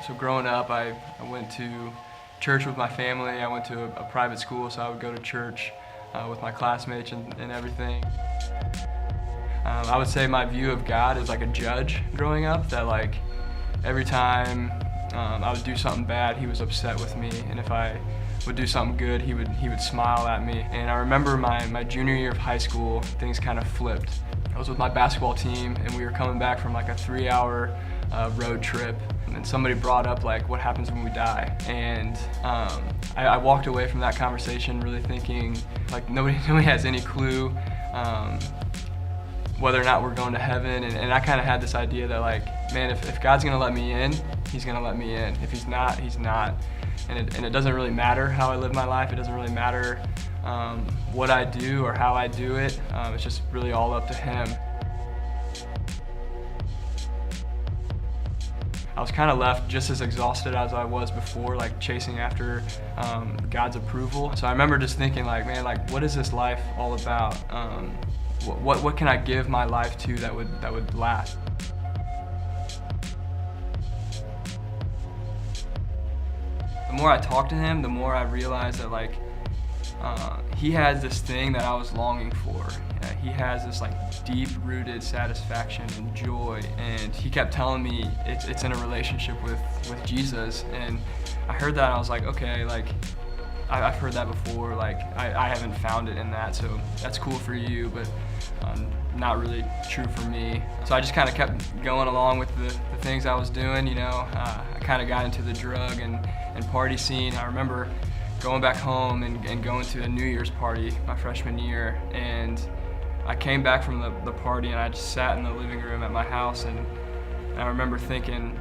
So growing up, I went to church with my family. I went to a private school, so I would go to church with my classmates and everything. I would say my view of God is like a judge growing up, that like every time I would do something bad, he was upset with me, and if I would do something good, he would smile at me. And I remember my junior year of high school, things kind of flipped. I was with my basketball team, and we were coming back from like a 3-hour road trip, and somebody brought up like, what happens when we die? And I walked away from that conversation really thinking like nobody has any clue whether or not we're going to heaven, and I kind of had this idea that like, man, if God's gonna let me in, he's gonna let me in. If he's not, he's not. And it doesn't really matter how I live my life. It doesn't really matter what I do or how I do it. It's just really all up to him. I was kind of left just as exhausted as I was before, like chasing after God's approval. So I remember just thinking like, man, like what is this life all about? What can I give my life to that would last? The more I talked to him, the more I realized that like he has this thing that I was longing for. He has this like deep-rooted satisfaction and joy, and he kept telling me it's in a relationship with Jesus. And I heard that and I was like, okay, like I've heard that before, like I haven't found it in that, so that's cool for you, but not really true for me. So I just kind of kept going along with the things I was doing, you know. I kind of got into the drug and party scene. I remember going back home and going to a New Year's party my freshman year, and I came back from the party and I just sat in the living room at my house, and I remember thinking,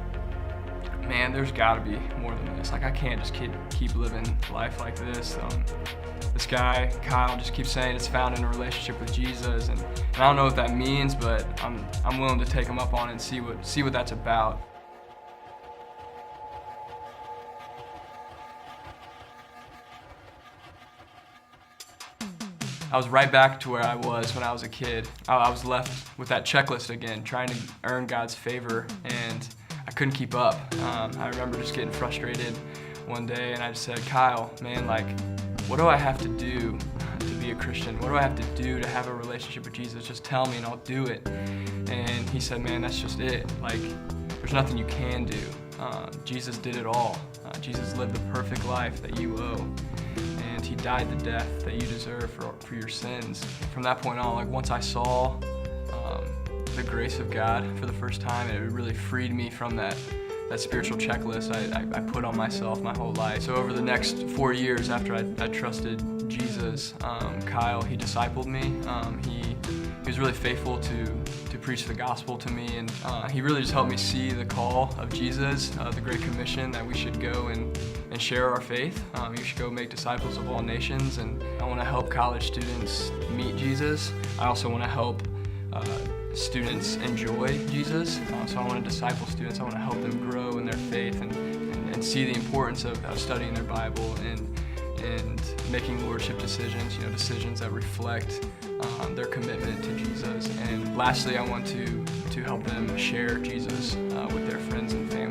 man, there's got to be more than this. Like I can't just keep living life like this. This guy, Kyle, just keeps saying it's found in a relationship with Jesus, and I don't know what that means, but I'm willing to take him up on it and see what that's about. I was right back to where I was when I was a kid. I was left with that checklist again, trying to earn God's favor, and I couldn't keep up. I remember just getting frustrated one day, and I just said, Kyle, man, like, what do I have to do to be a Christian? What do I have to do to have a relationship with Jesus? Just tell me and I'll do it. And he said, man, that's just it. Like, there's nothing you can do. Jesus did it all. Jesus lived the perfect life that you owe. And he died the death that you deserve for your sins. From that point on, like once I saw the grace of God for the first time, it really freed me from that spiritual checklist I put on myself my whole life. So over the next 4 years after I trusted Jesus, Kyle, he discipled me. He was really faithful to preach the gospel to me, and he really just helped me see the call of Jesus, the Great Commission, that we should go and share our faith. You should go make disciples of all nations, and I want to help college students meet Jesus. I also want to help students enjoy Jesus. So I want to disciple students. I want to help them grow in their faith and see the importance of studying their Bible and making lordship decisions, decisions that reflect their commitment to Jesus. And lastly, I want to help them share Jesus with their friends and family.